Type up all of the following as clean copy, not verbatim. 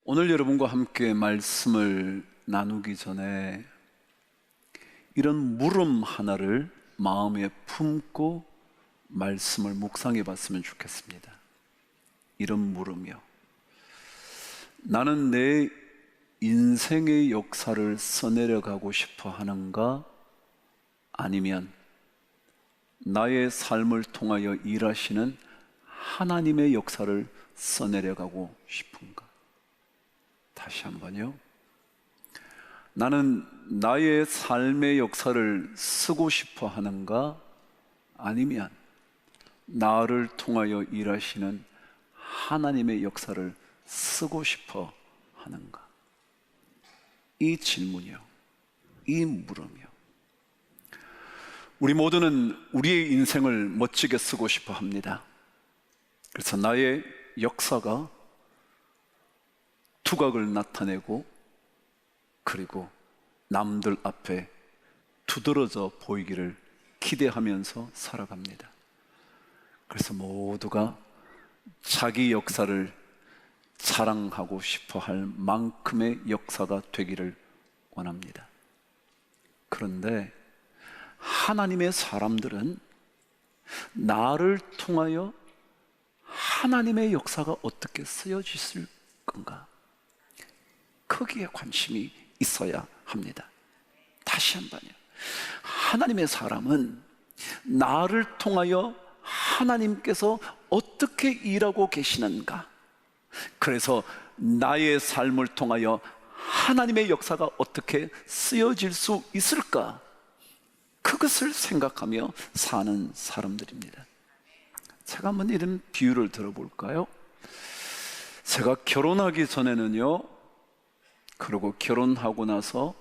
오늘 여러분과 함께 말씀을 나누기 전에 이런 물음 하나를 마음에 품고 말씀을 묵상해 봤으면 좋겠습니다. 이런 물음이요. 나는 내 인생의 역사를 써내려가고 싶어 하는가? 아니면 나의 삶을 통하여 일하시는 하나님의 역사를 써내려가고 싶은가? 다시 한번요. 나는 나의 삶의 역사를 쓰고 싶어 하는가? 아니면 나를 통하여 일하시는 하나님의 역사를 쓰고 싶어 하는가? 이 질문이요, 이 물음이요. 우리 모두는 우리의 인생을 멋지게 쓰고 싶어 합니다. 그래서 나의 역사가 두각을 나타내고 그리고 남들 앞에 두드러져 보이기를 기대하면서 살아갑니다. 그래서 모두가 자기 역사를 자랑하고 싶어 할 만큼의 역사가 되기를 원합니다. 그런데 하나님의 사람들은 나를 통하여 하나님의 역사가 어떻게 쓰여질 건가? 거기에 관심이 있어야 합니다. 다시 한번요. 하나님의 사람은 나를 통하여 하나님께서 어떻게 일하고 계시는가? 그래서 나의 삶을 통하여 하나님의 역사가 어떻게 쓰여질 수 있을까? 그것을 생각하며 사는 사람들입니다. 제가 한번 이런 비유를 들어볼까요? 제가 결혼하기 전에는요, 그리고 결혼하고 나서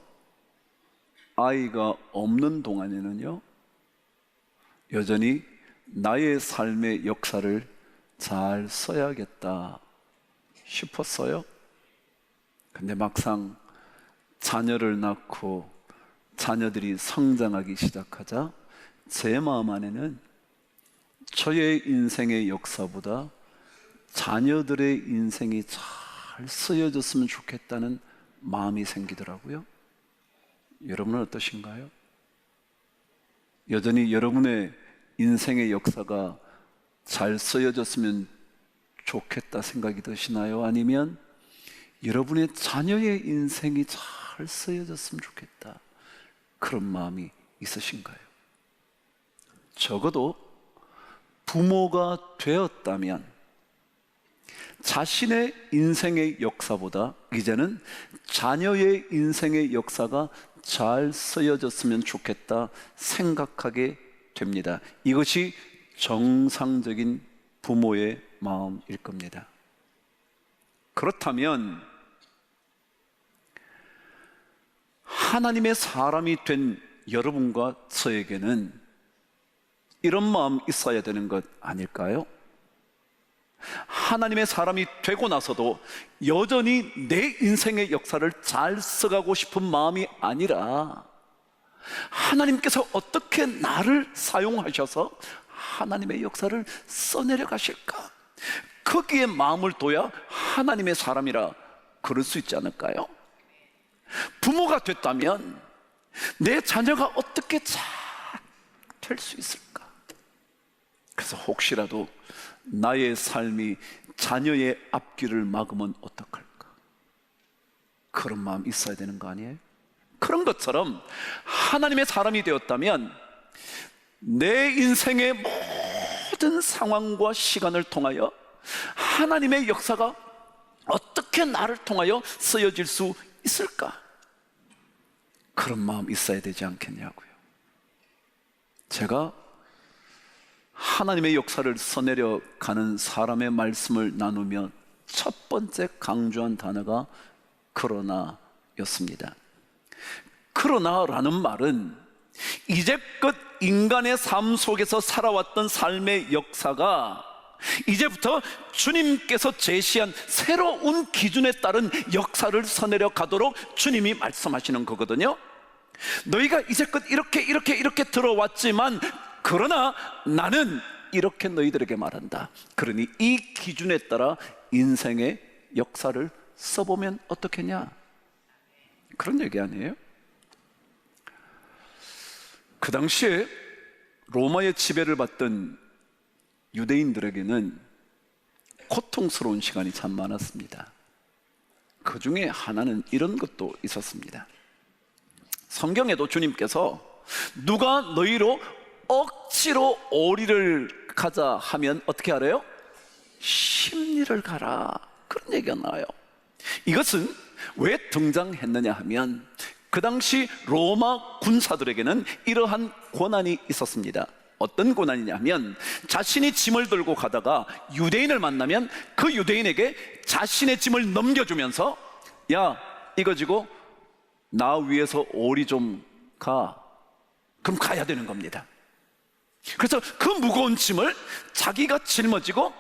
아이가 없는 동안에는요, 여전히 나의 삶의 역사를 잘 써야겠다 싶었어요. 근데 막상 자녀를 낳고 자녀들이 성장하기 시작하자 제 마음 안에는 저의 인생의 역사보다 자녀들의 인생이 잘 쓰여졌으면 좋겠다는 마음이 생기더라고요. 여러분은 어떠신가요? 여전히 여러분의 인생의 역사가 잘 쓰여졌으면 좋겠다 생각이 드시나요? 아니면 여러분의 자녀의 인생이 잘 쓰여졌으면 좋겠다, 그런 마음이 있으신가요? 적어도 부모가 되었다면 자신의 인생의 역사보다 이제는 자녀의 인생의 역사가 잘 쓰여졌으면 좋겠다 생각하게 됩니다. 이것이 정상적인 부모의 마음일 겁니다. 그렇다면 하나님의 사람이 된 여러분과 저에게는 이런 마음 있어야 되는 것 아닐까요? 하나님의 사람이 되고 나서도 여전히 내 인생의 역사를 잘 써가고 싶은 마음이 아니라 하나님께서 어떻게 나를 사용하셔서 하나님의 역사를 써내려 가실까? 거기에 마음을 둬야 하나님의 사람이라 그럴 수 있지 않을까요? 부모가 됐다면 내 자녀가 어떻게 잘 될 수 있을까? 그래서 혹시라도 나의 삶이 자녀의 앞길을 막으면 어떡할까? 그런 마음 있어야 되는 거 아니에요? 그런 것처럼 하나님의 사람이 되었다면 내 인생의 모든 상황과 시간을 통하여 하나님의 역사가 어떻게 나를 통하여 쓰여질 수 있을까? 그런 마음 있어야 되지 않겠냐고요. 제가 하나님의 역사를 써내려 가는 사람의 말씀을 나누며 첫 번째 강조한 단어가 그러나였습니다. 그러나라는 말은 이제껏 인간의 삶 속에서 살아왔던 삶의 역사가 이제부터 주님께서 제시한 새로운 기준에 따른 역사를 써내려 가도록 주님이 말씀하시는 거거든요. 너희가 이제껏 이렇게 들어왔지만 그러나 나는 이렇게 너희들에게 말한다. 그러니 이 기준에 따라 인생의 역사를 써보면 어떻겠냐? 그런 얘기 아니에요? 그 당시에 로마의 지배를 받던 유대인들에게는 고통스러운 시간이 참 많았습니다. 그 중에 하나는 이런 것도 있었습니다. 성경에도 주님께서 누가 너희로 억지로 오리를 가자 하면 어떻게 하래요? 십리를 가라, 그런 얘기가 나와요. 이것은 왜 등장했느냐 하면 그 당시 로마 군사들에게는 이러한 권한이 있었습니다. 어떤 권한이냐 하면 자신이 짐을 들고 가다가 유대인을 만나면 그 유대인에게 자신의 짐을 넘겨주면서 야, 이거 지고 나 위에서 오리 좀 가. 그럼 가야 되는 겁니다. 그래서 그 무거운 짐을 자기가 짊어지고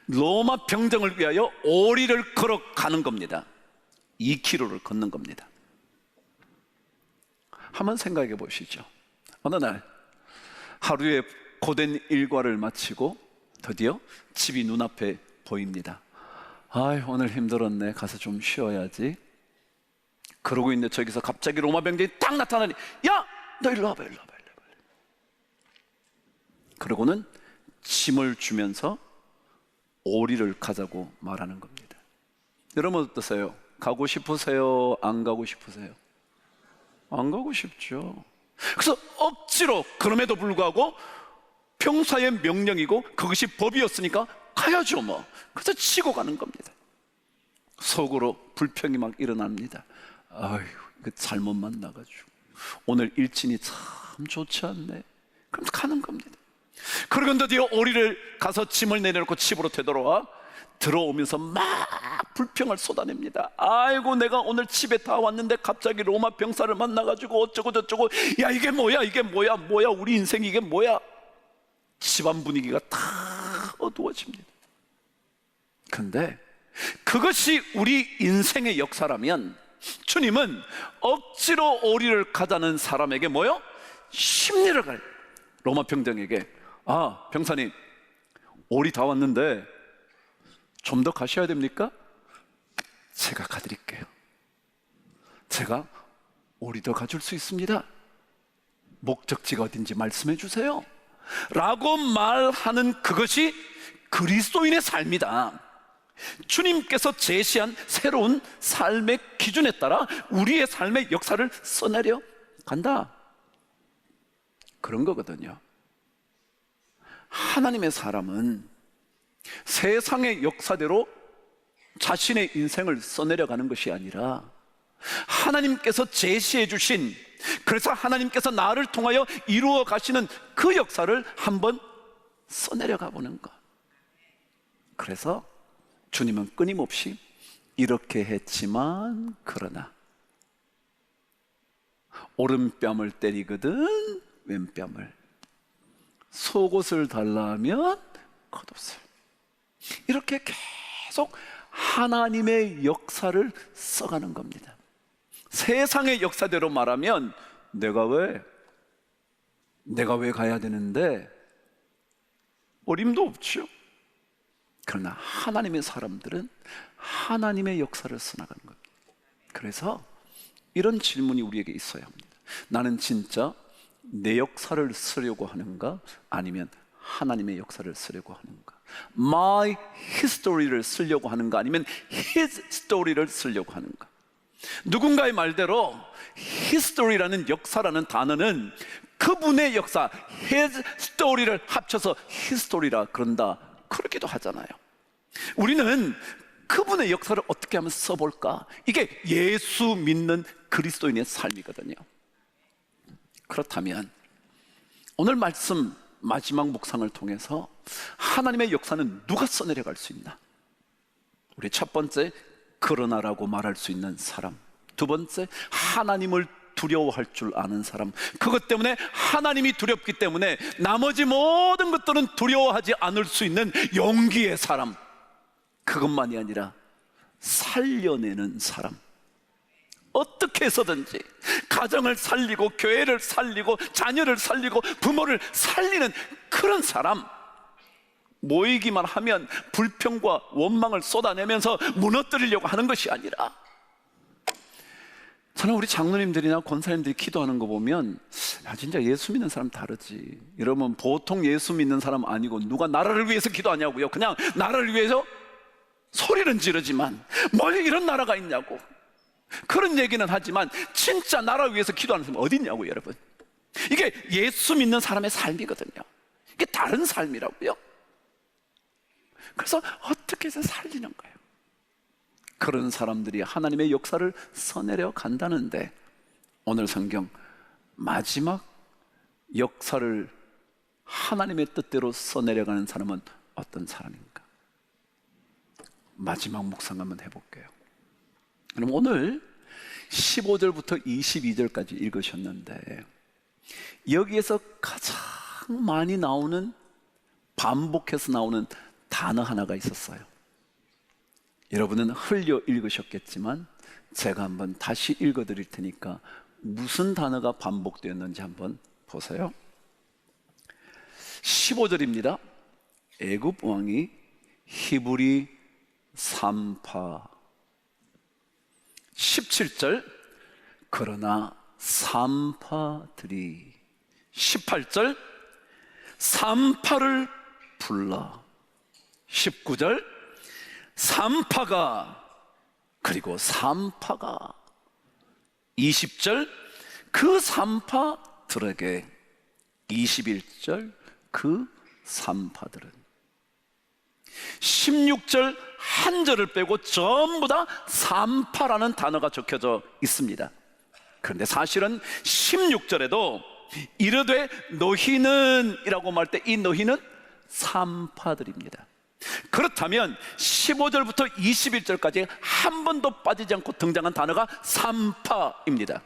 로마 병정을 위하여 오리를 걸어가는 겁니다. 2km를 걷는 겁니다. 한번 생각해 보시죠. 어느 날 하루의 고된 일과를 마치고 드디어 집이 눈앞에 보입니다. 아이, 오늘 힘들었네, 가서 좀 쉬어야지. 그러고 있는데 저기서 갑자기 로마 병정이 딱 나타나니 야, 너 일로 와봐, 일로 와봐, 일로 와봐. 그러고는 짐을 주면서 오리를 가자고 말하는 겁니다. 여러분 어떠세요? 가고 싶으세요? 안 가고 싶으세요? 안 가고 싶죠. 그래서 억지로, 그럼에도 불구하고 평사의 명령이고 그것이 법이었으니까 가야죠 뭐. 그래서 치고 가는 겁니다. 속으로 불평이 막 일어납니다. 아유, 이거 잘못 만나가지고 오늘 일진이 참 좋지 않네. 그럼 가는 겁니다. 그러고 드디어 오리를 가서 짐을 내려놓고 집으로 되돌아와 들어오면서 막 불평을 쏟아냅니다. 아이고, 내가 오늘 집에 다 왔는데 갑자기 로마 병사를 만나가지고 어쩌고 저쩌고. 야, 이게 뭐야, 이게 뭐야, 뭐야, 우리 인생 이게 뭐야. 집안 분위기가 다 어두워집니다. 근데 그것이 우리 인생의 역사라면 주님은 억지로 오리를 가자는 사람에게 뭐요? 십리를 갈. 로마 병정에게 아, 병사님, 오리 다 왔는데 좀 더 가셔야 됩니까? 제가 가드릴게요. 제가 오리 더 가줄 수 있습니다. 목적지가 어딘지 말씀해 주세요 라고 말하는 그것이 그리스도인의 삶이다. 주님께서 제시한 새로운 삶의 기준에 따라 우리의 삶의 역사를 써내려 간다, 그런 거거든요. 하나님의 사람은 세상의 역사대로 자신의 인생을 써내려가는 것이 아니라 하나님께서 제시해 주신, 그래서 하나님께서 나를 통하여 이루어 가시는 그 역사를 한번 써내려가 보는 것. 그래서 주님은 끊임없이 이렇게 했지만 그러나 오른뺨을 때리거든 왼뺨을, 속옷을 달라 하면 겉옷을, 이렇게 계속 하나님의 역사를 써가는 겁니다. 세상의 역사대로 말하면 내가 왜 가야 되는데 어림도 없죠. 그러나 하나님의 사람들은 하나님의 역사를 써나가는 겁니다. 그래서 이런 질문이 우리에게 있어야 합니다. 나는 진짜 내 역사를 쓰려고 하는가, 아니면 하나님의 역사를 쓰려고 하는가? My history를 쓰려고 하는가, 아니면 His story를 쓰려고 하는가? 누군가의 말대로 history라는 역사라는 단어는 그분의 역사, His story를 합쳐서 history라 그런다, 그러기도 하잖아요. 우리는 그분의 역사를 어떻게 하면 써볼까? 이게 예수 믿는 그리스도인의 삶이거든요. 그렇다면 오늘 말씀 마지막 묵상을 통해서 하나님의 역사는 누가 써내려갈 수 있나? 우리 첫 번째, 그러나라고 말할 수 있는 사람. 두 번째, 하나님을 두려워할 줄 아는 사람. 그것 때문에, 하나님이 두렵기 때문에 나머지 모든 것들은 두려워하지 않을 수 있는 용기의 사람. 그것만이 아니라 살려내는 사람. 어떻게 해서든지 가정을 살리고 교회를 살리고 자녀를 살리고 부모를 살리는 그런 사람. 모이기만 하면 불평과 원망을 쏟아내면서 무너뜨리려고 하는 것이 아니라, 저는 우리 장로님들이나 권사님들이 기도하는 거 보면 진짜 예수 믿는 사람 다르지. 이러면 보통 예수 믿는 사람 아니고 누가 나라를 위해서 기도하냐고요. 그냥 나라를 위해서 소리는 지르지만 뭘 이런 나라가 있냐고 그런 얘기는 하지만 진짜 나라를 위해서 기도하는 사람 어디 있냐고. 여러분, 이게 예수 믿는 사람의 삶이거든요. 이게 다른 삶이라고요. 그래서 어떻게 해서 살리는 거예요? 그런 사람들이 하나님의 역사를 써내려 간다는데, 오늘 성경 마지막 역사를 하나님의 뜻대로 써내려가는 사람은 어떤 사람인가? 마지막 묵상 한번 해볼게요. 그럼 오늘 15절부터 22절까지 읽으셨는데, 여기에서 가장 많이 나오는, 반복해서 나오는 단어 하나가 있었어요. 여러분은 흘려 읽으셨겠지만 제가 한번 다시 읽어드릴 테니까 무슨 단어가 반복되었는지 한번 보세요. 15절입니다. 애굽 왕이 히브리 산파. 17절 그러나 산파들이. 18절 산파를 불러. 19절 산파가, 그리고 산파가. 20절 그 산파들에게. 21절 그 산파들은. 16절 한 절을 빼고 전부 다 산파라는 단어가 적혀져 있습니다. 그런데 사실은 16절에도 이르되 너희는 이라고 말할 때 이 너희는 산파들입니다. 그렇다면 15절부터 21절까지 한 번도 빠지지 않고 등장한 단어가 산파입니다.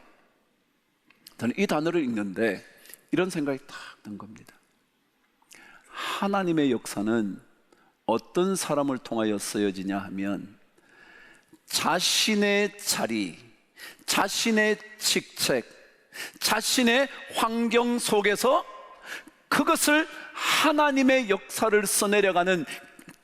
저는 이 단어를 읽는데 이런 생각이 딱 든 겁니다. 하나님의 역사는 어떤 사람을 통하여 쓰여지냐 하면, 자신의 자리, 자신의 직책, 자신의 환경 속에서 그것을 하나님의 역사를 써내려가는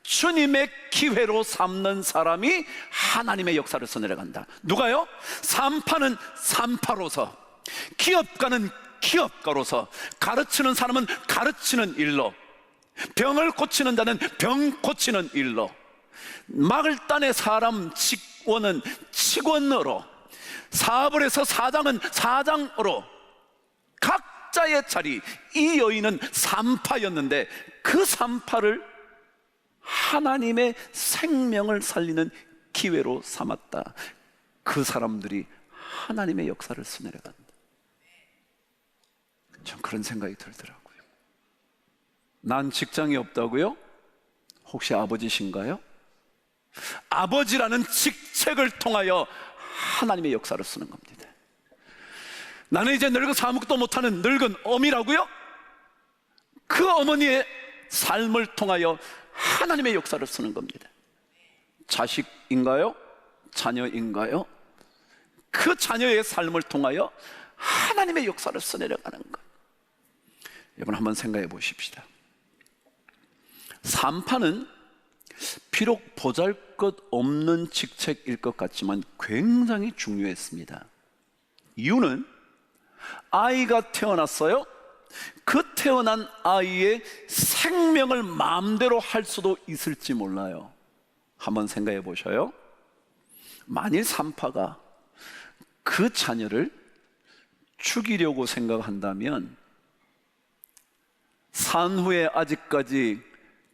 주님의 기회로 삼는 사람이 하나님의 역사를 써내려간다. 누가요? 산파는 산파로서, 기업가는 기업가로서, 가르치는 사람은 가르치는 일로, 병을 고치는 자는 병 고치는 일로, 마을단의 사람 직원은 직원으로, 사업을 해서 사장은 사장으로, 각자의 자리. 이 여인은 산파였는데 그 산파를 하나님의 생명을 살리는 기회로 삼았다. 그 사람들이 하나님의 역사를 써내려간다. 전 그런 생각이 들더라고요. 난 직장이 없다고요? 혹시 아버지신가요? 아버지라는 직책을 통하여 하나님의 역사를 쓰는 겁니다. 나는 이제 늙어서 아무것도 못하는 늙은 어미라고요? 그 어머니의 삶을 통하여 하나님의 역사를 쓰는 겁니다. 자식인가요? 자녀인가요? 그 자녀의 삶을 통하여 하나님의 역사를 써내려가는 것. 여러분 한번 생각해 보십시다. 산파는 비록 보잘것없는 직책일 것 같지만 굉장히 중요했습니다. 이유는 아이가 태어났어요. 그 태어난 아이의 생명을 마음대로 할 수도 있을지 몰라요. 한번 생각해 보셔요. 만일 산파가 그 자녀를 죽이려고 생각한다면, 산후에 아직까지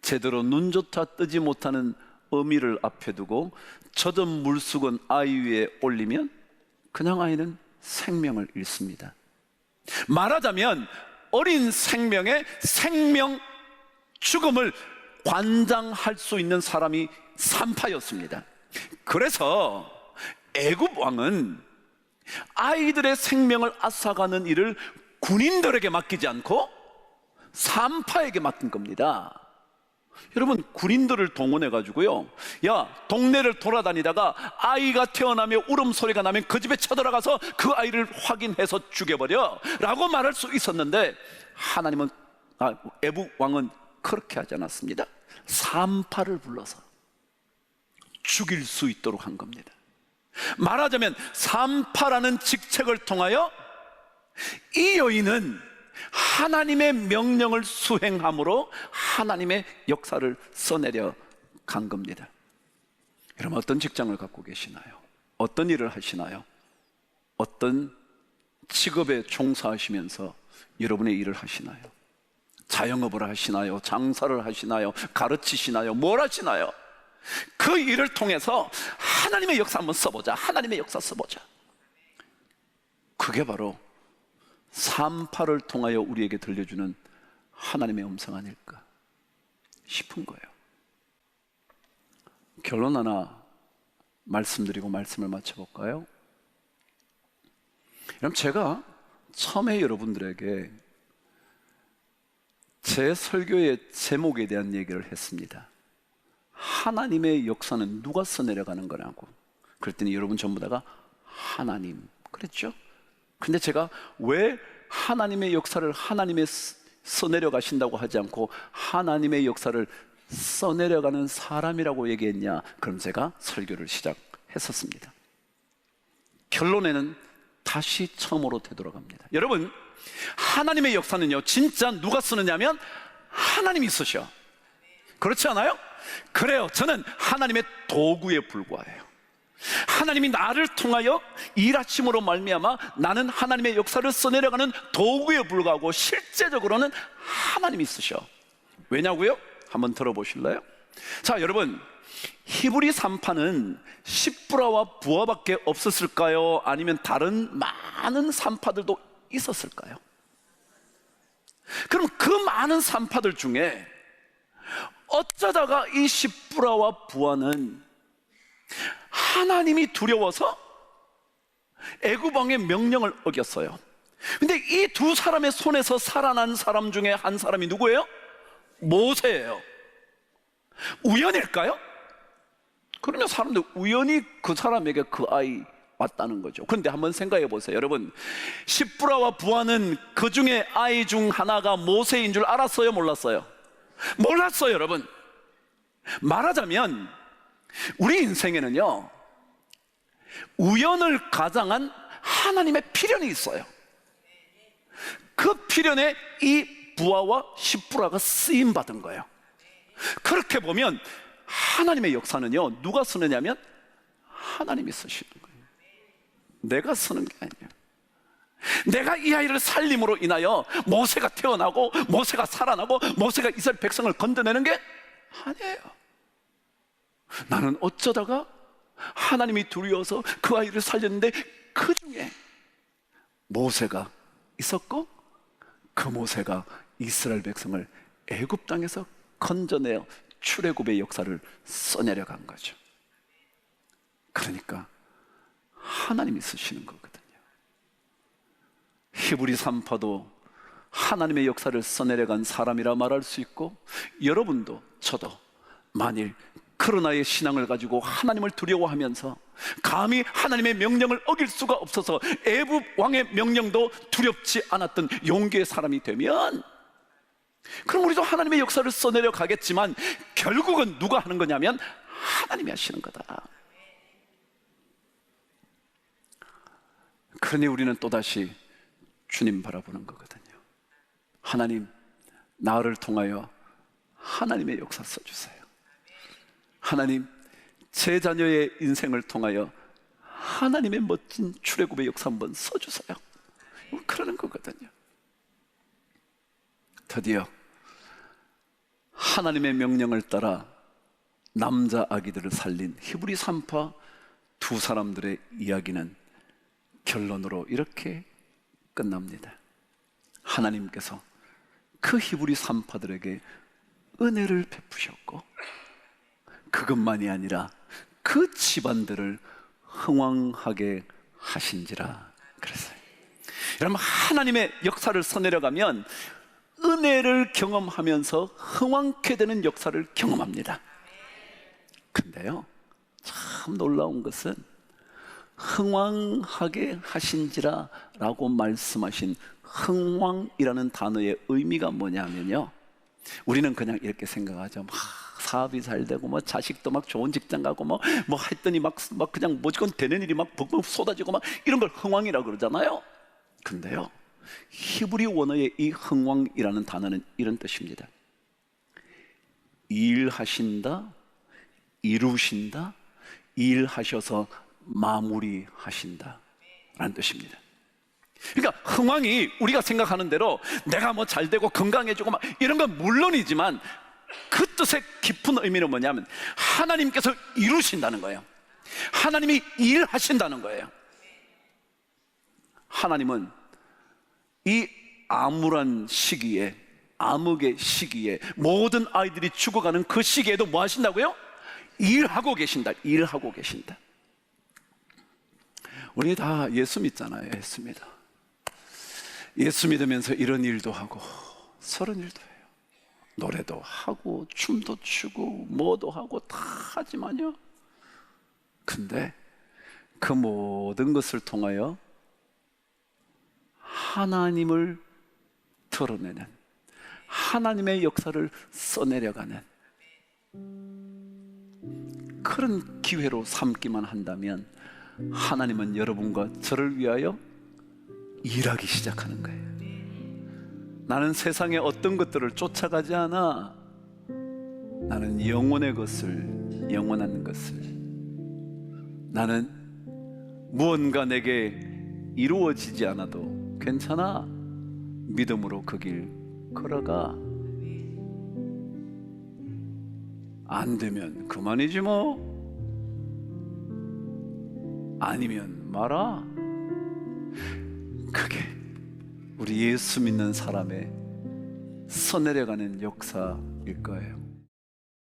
제대로 눈조차 뜨지 못하는 어미를 앞에 두고 젖은 물수건 아이 위에 올리면 그냥 아이는 생명을 잃습니다. 말하자면 어린 생명의 생명 죽음을 관장할 수 있는 사람이 산파였습니다. 그래서 애굽 왕은 아이들의 생명을 앗아가는 일을 군인들에게 맡기지 않고 산파에게 맡긴 겁니다. 여러분, 군인들을 동원해가지고요, 야, 동네를 돌아다니다가 아이가 태어나며 울음소리가 나면 그 집에 쳐들어가서 그 아이를 확인해서 죽여버려 라고 말할 수 있었는데, 하나님은, 애굽 왕은 그렇게 하지 않았습니다. 산파를 불러서 죽일 수 있도록 한 겁니다. 말하자면 산파라는 직책을 통하여 이 여인은 하나님의 명령을 수행함으로 하나님의 역사를 써내려 간 겁니다. 여러분, 어떤 직장을 갖고 계시나요? 어떤 일을 하시나요? 어떤 직업에 종사하시면서 여러분의 일을 하시나요? 자영업을 하시나요? 장사를 하시나요? 가르치시나요? 뭘 하시나요? 그 일을 통해서 하나님의 역사 한번 써보자. 하나님의 역사 써보자. 그게 바로 산파를 통하여 우리에게 들려주는 하나님의 음성 아닐까 싶은 거예요. 결론 하나 말씀드리고 말씀을 마쳐볼까요? 그럼 제가 처음에 여러분들에게 제 설교의 제목에 대한 얘기를 했습니다. 하나님의 역사는 누가 써내려가는 거냐고. 그랬더니 여러분 전부 다가 하나님 그랬죠? 근데 제가 왜 하나님의 역사를 하나님의 써내려가신다고 하지 않고 하나님의 역사를 써내려가는 사람이라고 얘기했냐? 그럼 제가 설교를 시작했었습니다. 결론에는 다시 처음으로 되돌아갑니다. 여러분, 하나님의 역사는요, 진짜 누가 쓰느냐면 하나님이 쓰셔. 그렇지 않아요? 그래요. 저는 하나님의 도구에 불과해요. 하나님이 나를 통하여 일하심으로 말미암아 나는 하나님의 역사를 써내려가는 도구에 불과하고 실제적으로는 하나님이 쓰셔. 왜냐고요? 한번 들어보실래요? 자, 여러분, 히브리 산파는 십브라와 부하밖에 없었을까요? 아니면 다른 많은 산파들도 있었을까요? 그럼 그 많은 산파들 중에 어쩌다가 이 십브라와 부하는 하나님이 두려워서 애굽 왕의 명령을 어겼어요. 근데 이 두 사람의 손에서 살아난 사람 중에 한 사람이 누구예요? 모세예요. 우연일까요? 그러면 사람들 우연히 그 사람에게 그 아이 왔다는 거죠. 그런데 한번 생각해 보세요. 여러분, 십브라와 부하는 그 중에 아이 중 하나가 모세인 줄 알았어요? 몰랐어요? 몰랐어요. 여러분, 말하자면 우리 인생에는요, 우연을 가장한 하나님의 필연이 있어요. 그 필연에 이 부하와 십브라가 쓰임받은 거예요. 그렇게 보면 하나님의 역사는요, 누가 쓰느냐면 하나님이 쓰시는 거예요. 내가 쓰는 게 아니에요. 내가 이 아이를 살림으로 인하여 모세가 태어나고 모세가 살아나고 모세가 이스라엘 백성을 건져내는 게 아니에요. 나는 어쩌다가 하나님이 두려워서 그 아이를 살렸는데 그 중에 모세가 있었고 그 모세가 이스라엘 백성을 애굽 땅에서 건져내어 출애굽의 역사를 써내려간 거죠. 그러니까 하나님이 쓰시는 거거든요. 히브리 산파도 하나님의 역사를 써내려간 사람이라 말할 수 있고, 여러분도 저도 만일 그러나의 신앙을 가지고 하나님을 두려워하면서 감히 하나님의 명령을 어길 수가 없어서 애굽 왕의 명령도 두렵지 않았던 용기의 사람이 되면, 그럼 우리도 하나님의 역사를 써내려 가겠지만 결국은 누가 하는 거냐면 하나님이 하시는 거다. 그러니 우리는 또다시 주님 바라보는 거거든요. 하나님, 나를 통하여 하나님의 역사 써주세요. 하나님, 제 자녀의 인생을 통하여 하나님의 멋진 출애굽의 역사 한번 써주세요. 그러는 거거든요. 드디어 하나님의 명령을 따라 남자 아기들을 살린 히브리 산파 두 사람들의 이야기는 결론으로 이렇게 끝납니다. 하나님께서 그 히브리 산파들에게 은혜를 베푸셨고, 그것만이 아니라 그 집안들을 흥왕하게 하신지라 그랬어요. 여러분, 하나님의 역사를 써내려가면 은혜를 경험하면서 흥왕케 되는 역사를 경험합니다. 근데요, 참 놀라운 것은 흥왕하게 하신지라 라고 말씀하신 흥왕이라는 단어의 의미가 뭐냐면요, 우리는 그냥 이렇게 생각하죠. 막 사업이 잘 되고 뭐 자식도 막 좋은 직장 가고 뭐 했더니 막 그냥 무조건 되는 일이 막 쏟아지고 막 이런 걸 흥왕이라고 그러잖아요. 근데요, 히브리 원어의 이 흥왕이라는 단어는 이런 뜻입니다. 일하신다, 이루신다, 일하셔서 마무리하신다 라는 뜻입니다. 그러니까 흥왕이 우리가 생각하는 대로 내가 뭐 잘되고 건강해지고 막 이런 건 물론이지만 그 뜻의 깊은 의미는 뭐냐면 하나님께서 이루신다는 거예요. 하나님이 일하신다는 거예요. 하나님은 이 암울한 시기에, 암흑의 시기에, 모든 아이들이 죽어가는 그 시기에도 뭐 하신다고요? 일하고 계신다. 일하고 계신다. 우리 다 예수 믿잖아요. 예수 믿어. 예수 믿으면서 이런 일도 하고 저런 일도 해요. 노래도 하고 춤도 추고 뭐도 하고 다 하지만요, 근데 그 모든 것을 통하여 하나님을 드러내는, 하나님의 역사를 써내려가는 그런 기회로 삼기만 한다면 하나님은 여러분과 저를 위하여 일하기 시작하는 거예요. 나는 세상의 어떤 것들을 쫓아가지 않아. 나는 영원의 것을, 영원한 것을, 나는 무언가 내게 이루어지지 않아도 괜찮아. 믿음으로 그 길 걸어가. 안 되면 그만이지 뭐. 아니면 말아. 그게 우리 예수 믿는 사람의 써내려가는 역사일 거예요.